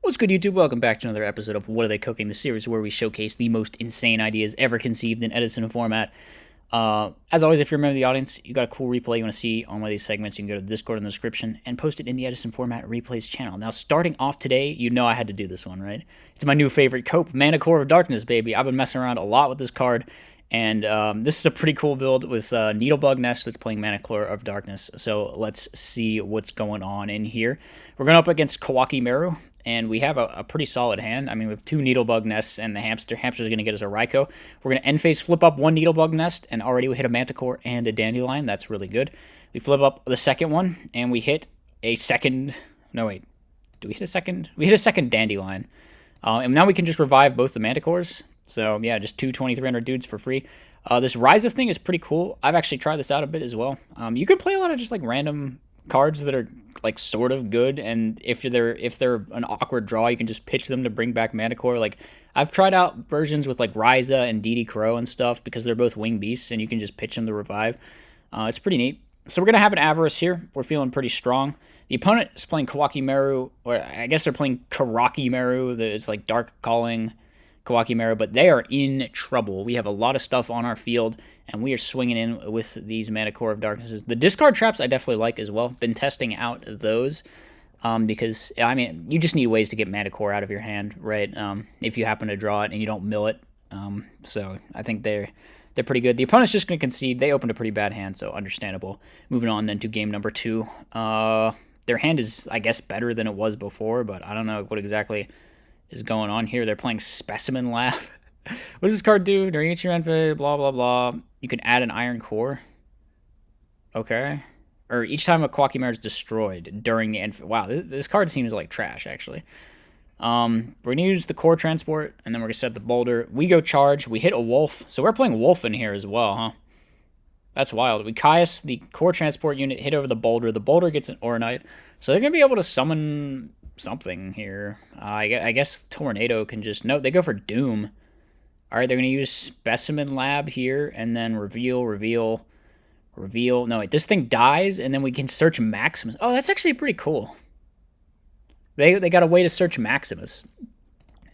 What's good, YouTube? Welcome back to another episode of What Are They Cooking, the series where we showcase the most insane ideas ever conceived in Edison format. As always, if you're a member of the audience, you got a cool replay you want to see on one of these segments, you can go to the Discord in the description and post it in the Edison format replays channel. Now, starting off today, you know I had to do this one, right? It's my new favorite cope, Manacore of Darkness, baby. I've been messing around a lot with this card, and this is a pretty cool build with Needlebug Nest that's playing Manacore of Darkness. So let's see what's going on in here. We're going up against Kawaki Meru, and we have a pretty solid hand. I mean, with two Needlebug Nests and the Hamster. Hamster's going to get us a Raikou. We're going to end phase flip up one Needlebug Nest, and already we hit a Manticore and a Dandelion. That's really good. We flip up the second one, and we hit a second... No, wait. Do we hit a second? We hit a second Dandelion. And now we can just revive both the Manticores. So, yeah, just two 2300 dudes for free. This Ryza thing is pretty cool. I've actually tried this out a bit as well. You can play a lot of just, like, random cards that are like sort of good, and if they're an awkward draw, you can just pitch them to bring back Manacore. Like, I've tried out versions with like Ryza and DD Crow and stuff because they're both wing beasts, and you can just pitch them to revive. It's pretty neat. So we're gonna have an Avarice here. We're feeling pretty strong. The opponent is playing Kawaki Meru, or I guess they're playing Karaki Meru. It's like Dark Calling Kawaki Meru, but they are in trouble. We have a lot of stuff on our field, and we are swinging in with these Manacore of Darknesses. The discard traps I definitely like as well. Been testing out those because, I mean, you just need ways to get Manacore out of your hand, right? If you happen to draw it and you don't mill it. So I think they're pretty good. The opponent's just going to concede. They opened a pretty bad hand, so understandable. Moving on then to game number 2. Their hand is, I guess, better than it was before, but I don't know what exactly is going on here. They're playing Specimen Lab. What does this card do? During each your end phase, blah, blah, blah. You can add an Iron Core. Okay. Or each time a Kawaki Meru is destroyed during the end. Wow, this card seems like trash, actually. We're going to use the Core Transport, and then we're going to set the Boulder. We go Charge. We hit a Wolf. So we're playing Wolf in here as well, huh? That's wild. We Caius the Core Transport unit, hit over the Boulder. The Boulder gets an Oronite. So they're going to be able to summon something here. I guess Tornado can just... No, they go for Doom. Alright, they're going to use Specimen Lab here, and then reveal. No, wait, this thing dies, and then we can search Maximus. Oh, that's actually pretty cool. They got a way to search Maximus.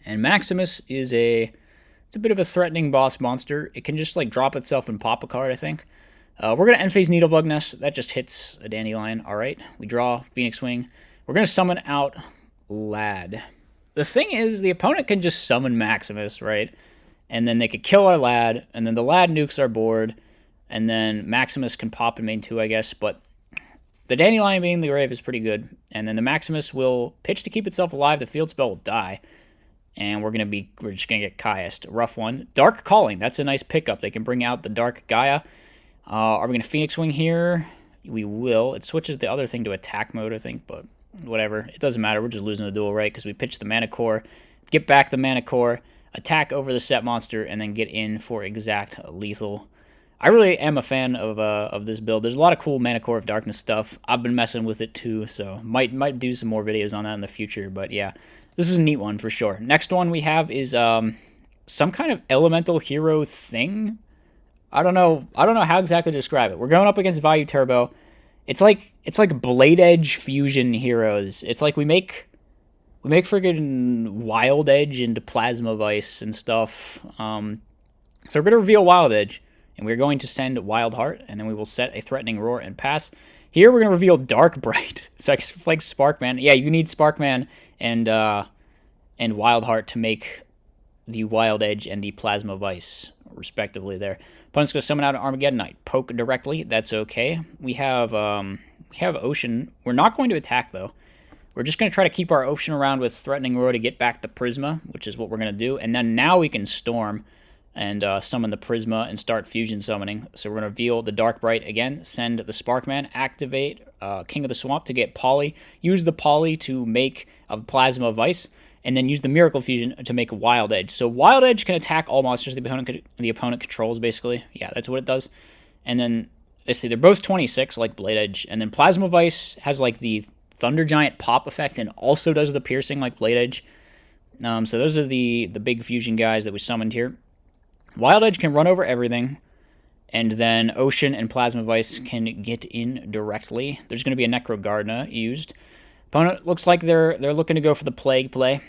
And Maximus is it's a bit of a threatening boss monster. It can just, like, drop itself and pop a card, I think. We're going to end phase Needlebug Nest. That just hits a Dandelion. Alright, we draw Phoenix Wing. We're going to summon out Lad. The thing is, the opponent can just summon Maximus, right? And then they could kill our Lad, and then the Lad nukes our board, and then Maximus can pop in main 2, I guess, but the Dandelion being the grave is pretty good, and then the Maximus will pitch to keep itself alive, the field spell will die, and we're just going to get Caiused. Rough one. Dark Calling, that's a nice pickup. They can bring out the Dark Gaia. Are we going to Phoenix Wing here? We will. It switches the other thing to attack mode, I think, but whatever. It doesn't matter. We're just losing the duel, right? Because we pitch the Manacore, get back the Manacore, attack over the set monster, and then get in for exact lethal. I really am a fan of this build. There's a lot of cool Manacore of Darkness stuff. I've been messing with it too, so might do some more videos on that in the future. But yeah, this is a neat one for sure. Next one we have is some kind of elemental hero thing. I don't know how exactly to describe it. We're going up against Vayu Turbo. It's like Blade Edge fusion heroes. It's like we make friggin' Wild Edge into Plasma Vice and stuff. So we're going to reveal Wild Edge, and we're going to send Wild Heart, and then we will set a Threatening Roar and pass. Here we're going to reveal Dark Bright. It's like Sparkman. Yeah, you need Sparkman and Wild Heart to make the Wild Edge and the Plasma Vice, respectively there. Opponent's going to summon out an Armageddon Knight. Poke directly. That's okay. We have Ocean. We're not going to attack, though. We're just going to try to keep our Ocean around with Threatening Roar to get back the Prisma, which is what we're going to do. And then now we can Storm and summon the Prisma and start fusion summoning. So we're going to reveal the Dark Bright again, send the Sparkman, activate King of the Swamp to get Poly, use the Poly to make a Plasma Vice, and then use the Miracle Fusion to make Wild Edge. So Wild Edge can attack all monsters the opponent controls, basically. Yeah, that's what it does. And then, let's see, they're both 26, like Blade Edge. And then Plasma Vice has, like, the Thunder Giant pop effect and also does the piercing like Blade Edge. So those are the big fusion guys that we summoned here. Wild Edge can run over everything. And then Ocean and Plasma Vice can get in directly. There's going to be a Necro Gardener used. Opponent looks like they're looking to go for the Plague play.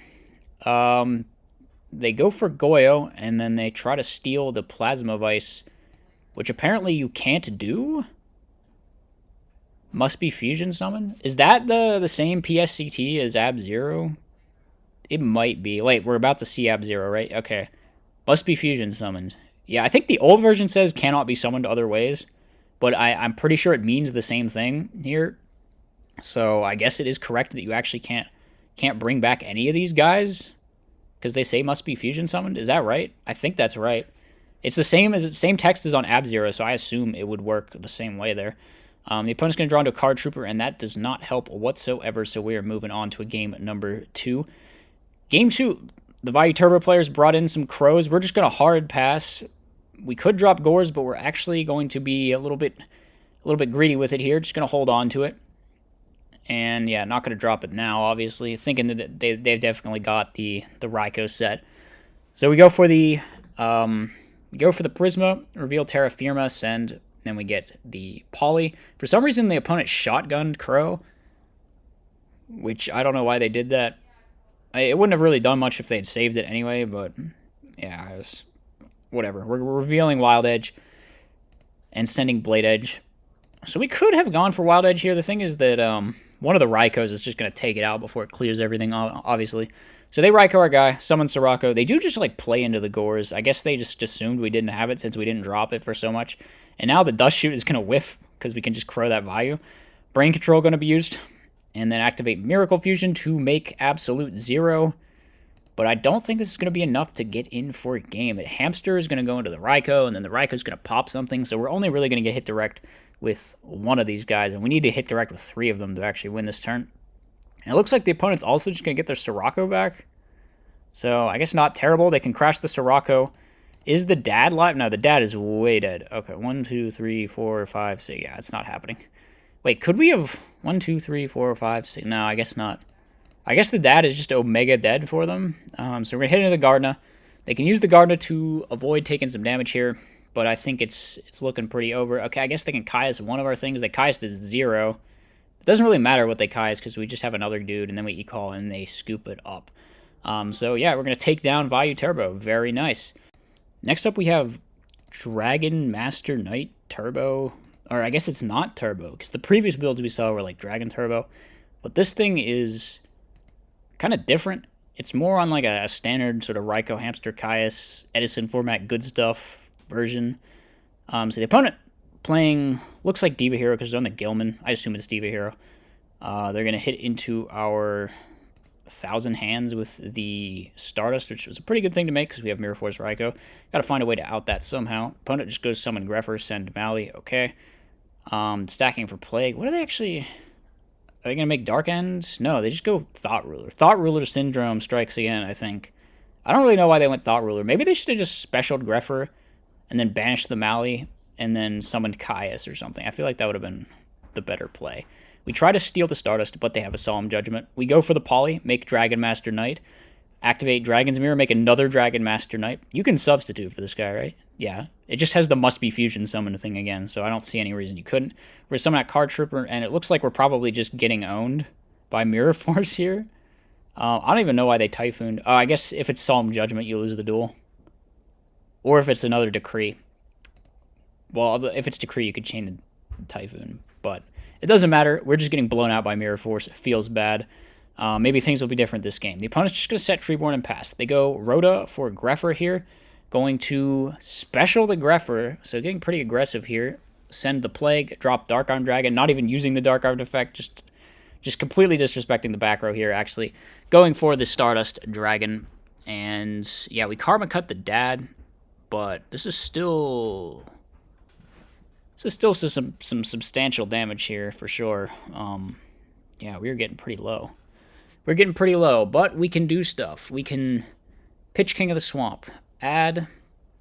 They go for Goyo, and then they try to steal the Plasma Vice, which apparently you can't do. Must be Fusion Summon? Is that the same PSCT as Ab-Zero? It might be. Wait, we're about to see Ab-Zero, right? Okay. Must be Fusion Summoned. Yeah, I think the old version says cannot be summoned other ways, but I'm pretty sure it means the same thing here. So I guess it is correct that you actually can't bring back any of these guys because they say must be Fusion Summoned. Is that right? I think that's right. It's the same text as on Ab-Zero, so I assume it would work the same way there. The opponent's going to draw into a card trooper, and that does not help whatsoever, so we are moving on to a game number 2. Game 2, the Vayu Turbo players brought in some crows. We're just going to hard pass. We could drop Gores, but we're actually going to be a little bit greedy with it here. Just going to hold on to it. And yeah, not going to drop it now, obviously, thinking that they've definitely got the Raikou set. So we go for the Prisma, reveal Terra Firma, send. Then we get the Poly. For some reason, the opponent shotgunned Crow, which I don't know why they did that. It wouldn't have really done much if they had saved it anyway, but yeah, it was whatever. We're revealing Wild Edge and sending Blade Edge. So we could have gone for Wild Edge here. The thing is that one of the Raikous is just going to take it out before it clears everything, obviously. So they Raikou our guy, summon Sirocco. They do just like play into the Gores. I guess they just assumed we didn't have it since we didn't drop it for so much. And now the Dust Shoot is going to whiff because we can just crow that Vayu. Brain Control going to be used. And then activate Miracle Fusion to make Absolute Zero. But I don't think this is going to be enough to get in for a game. Hamster is going to go into the Raikou, and then the Raikou is going to pop something. So we're only really going to get hit direct with one of these guys. And we need to hit direct with 3 of them to actually win this turn. And it looks like the opponent's also just going to get their Sirocco back. So I guess not terrible. They can crash the Sirocco. Is the dad live? No, the dad is way dead. Okay, 1, 2, 3, 4, 5, 6. Yeah, it's not happening. Wait, could we have 1, 2, 3, 4, 5, 6? No, I guess not. I guess the dad is just Omega dead for them. So we're going to hit into the Gardna. They can use the Gardna to avoid taking some damage here, but I think it's looking pretty over. Okay, I guess they can Kai's one of our things. They Kai's to 0. It doesn't really matter what they Kai's because we just have another dude, and then we E-call, and they scoop it up. So yeah, we're going to take down Vayu Turbo. Very nice. Next up, we have Dragon Master Knight Turbo. Or I guess it's not Turbo, because the previous builds we saw were like Dragon Turbo. But this thing is kind of different. It's more on like a standard sort of Raikou, Hamster, Caius, Edison format, good stuff version. So the opponent playing, looks like Diva Hero, because they're on the Gilman. I assume it's Diva Hero. They're going to hit into our 1,000 Hands with the Stardust, which was a pretty good thing to make because we have Mirror Force Raikou. Got to find a way to out that somehow. Opponent just goes summon Greffer, send Mali. Okay. Stacking for Plague. What are they actually... Are they going to make Dark Ends? No, they just go Thought Ruler. Thought Ruler Syndrome strikes again, I think. I don't really know why they went Thought Ruler. Maybe they should have just specialed Greffer and then banished the Mali and then summoned Caius or something. I feel like that would have been the better play. We try to steal the Stardust, but they have a Solemn Judgment. We go for the Poly, make Dragon Master Knight, activate Dragon's Mirror, make another Dragon Master Knight. You can substitute for this guy, right? Yeah. It just has the Must Be Fusion summon thing again, so I don't see any reason you couldn't. We're summoning that Card Trooper, and it looks like we're probably just getting owned by Mirror Force here. I don't even know why they Typhooned. I guess if it's Solemn Judgment, you lose the duel. Or if it's another Decree. Well, if it's Decree, you could chain the Typhoon, but... It doesn't matter. We're just getting blown out by Mirror Force. It feels bad. Maybe things will be different this game. The opponent's just going to set Treeborn and pass. They go Rhoda for Greffer here. Going to special the Greffer. So getting pretty aggressive here. Send the Plague. Drop Dark Arm Dragon. Not even using the Dark Arm effect. Just completely disrespecting the back row here, actually. Going for the Stardust Dragon. And yeah, we Karma Cut the Dad. But this is still... So still some substantial damage here, for sure. Yeah, we're getting pretty low. We're getting pretty low, but we can do stuff. We can pitch King of the Swamp, add,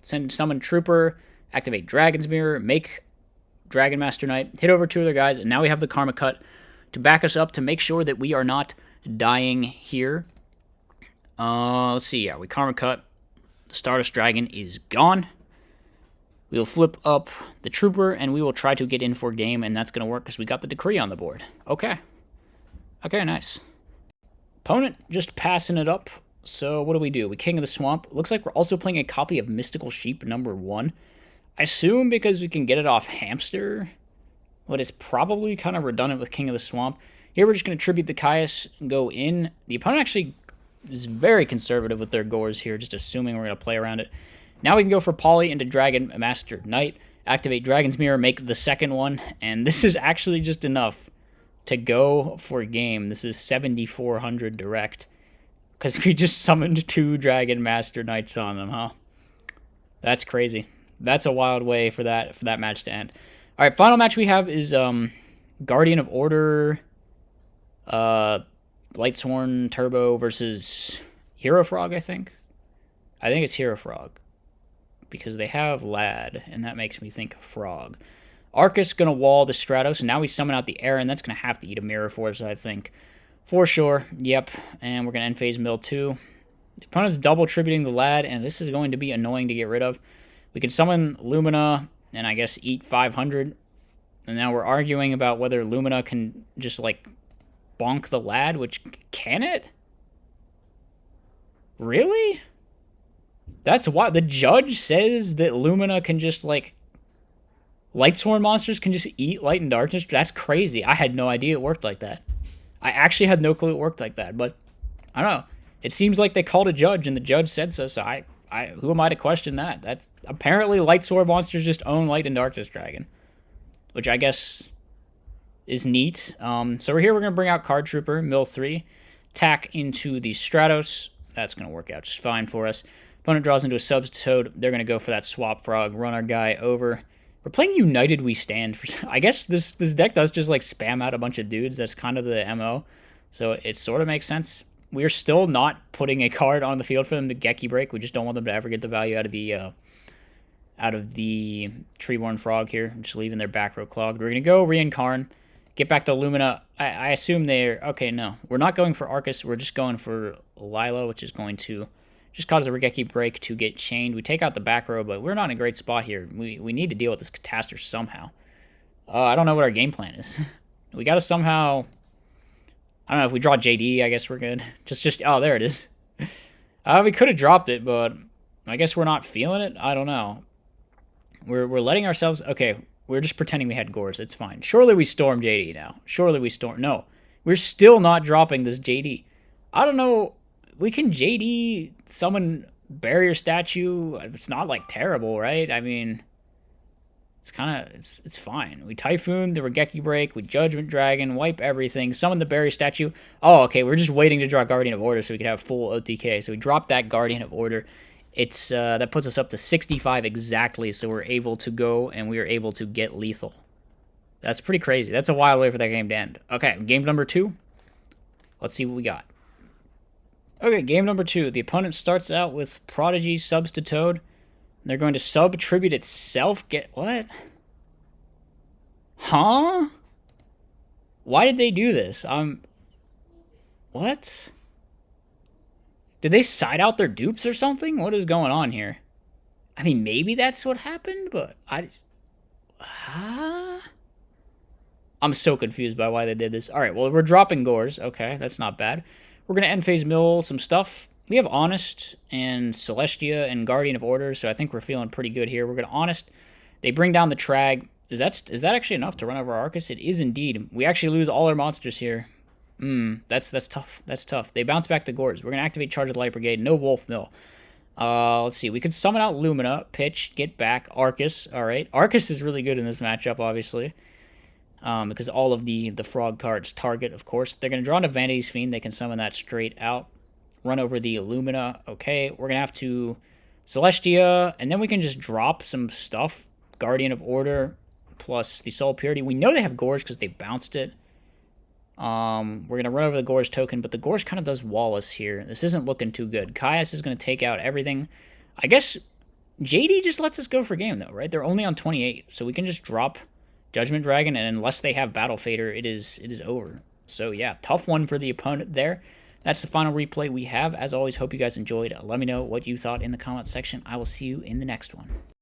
summon Trooper, activate Dragon's Mirror, make Dragon Master Knight, hit over 2 other guys, and now we have the Karma Cut to back us up to make sure that we are not dying here. Let's see, yeah, we Karma Cut. The Stardust Dragon is gone. We will flip up the Trooper, and we will try to get in for game, and that's going to work because we got the Decree on the board. Okay. Okay, nice. Opponent just passing it up. So what do? We King of the Swamp. Looks like we're also playing a copy of Mystical Sheep #1. I assume because we can get it off Hamster, but it's probably kind of redundant with King of the Swamp. Here we're just going to tribute the Caius and go in. The opponent actually is very conservative with their Gores here, just assuming we're going to play around it. Now we can go for Poly into Dragon Master Knight, activate Dragon's Mirror, make the second one, and this is actually just enough to go for game. This is 7,400 direct, because we just summoned 2 Dragon Master Knights on them, huh? That's crazy. That's a wild way for that match to end. All right, final match we have is Guardian of Order, Lightsworn Turbo versus Hero Frog, I think. I think it's Hero Frog, because they have Lad, and that makes me think Frog. Arcus going to wall the Stratos, and now we summon out the Aaron. That's going to have to eat a Mirror Force, I think. For sure. Yep. And we're going to end phase mill 2. The opponent's double tributing the Lad, and this is going to be annoying to get rid of. We can summon Lumina, and I guess eat 500. And now we're arguing about whether Lumina can just, like, bonk the Lad, which, can it? Really? That's why the judge says that Lumina can just, like, Lightsworn monsters can just eat Light and Darkness. That's crazy. I had no idea it worked like that. I actually had no clue it worked like that, but I don't know. It seems like they called a judge, and the judge said so, so who am I to question that? That's apparently Lightsworn monsters just own Light and Darkness Dragon, which I guess is neat. So we're here. We're going to bring out Card Trooper, mill 3, tack into the Stratos. That's going to work out just fine for us. Opponent draws into a Subtoad. They're going to go for that Swap Frog, run our guy over. We're playing United We Stand. I guess this deck does just like spam out a bunch of dudes. That's kind of the MO. So it sort of makes sense. We're still not putting a card on the field for them to Geki break. We just don't want them to ever get the value out of the Treeborn Frog here. Just leaving their back row clogged. We're going to go Reincarn. Get back to Lumina. I assume they're... Okay, no. We're not going for Arcus. We're just going for Lila, which is going to just cause the Regeki break to get chained. We take out the back row, but we're not in a great spot here. We need to deal with this Catastor somehow. I don't know what our game plan is. We got to somehow... I don't know, if we draw JD, I guess we're good. Oh, there it is. We could have dropped it, but I guess we're not feeling it. I don't know. We're letting ourselves... Okay, we're just pretending we had Gores. It's fine. Surely we storm JD now. Surely we storm... No, we're still not dropping this JD. I don't know. We can JD summon Barrier Statue. It's not, like, terrible, right? I mean... It's kind of, it's fine. We Typhoon, the Regeki break, we Judgment Dragon, wipe everything, summon the Barrier Statue. Oh, okay, we're just waiting to draw Guardian of Order so we can have full OTK. So we drop that Guardian of Order. It's that puts us up to 65 exactly, so we're able to go and we are able to get lethal. That's pretty crazy. That's a wild way for that game to end. Okay, game number 2. Let's see what we got. Okay, game number 2. The opponent starts out with Prodigy subs to Toad. They're going to sub-tribute itself. Get what? Huh? Why did they do this? What? Did they side out their dupes or something? What is going on here? I mean, maybe that's what happened, but huh? I'm so confused by why they did this. All right, well, we're dropping Gores. Okay, that's not bad. We're going to end phase mill some stuff. We have Honest and Celestia and Guardian of Order, so I think we're feeling pretty good here. We're going to Honest. They bring down the Trag. Is that actually enough to run over Arcus? It is indeed. We actually lose all our monsters here. That's tough. That's tough. They bounce back to Gores. We're going to activate Charge of the Light Brigade. No Wolf Mill. Let's see. We could summon out Lumina, pitch, get back, Arcus. All right. Arcus is really good in this matchup, obviously. Because all of the frog cards target, of course. They're going to draw into Vanity's Fiend. They can summon that straight out. Run over the Illumina. Okay, we're going to have to Celestia, and then we can just drop some stuff. Guardian of Order, plus the Soul Purity. We know they have Gores because they bounced it. We're going to run over the Gores token, but the Gores kind of does wall us here. This isn't looking too good. Caius is going to take out everything. I guess JD just lets us go for game, though, right? They're only on 28, so we can just drop Judgment Dragon, and unless they have Battle Fader, it is over. So, yeah, tough one for the opponent there. That's the final replay we have. As always, hope you guys enjoyed. Let me know what you thought in the comment section. I will see you in the next one.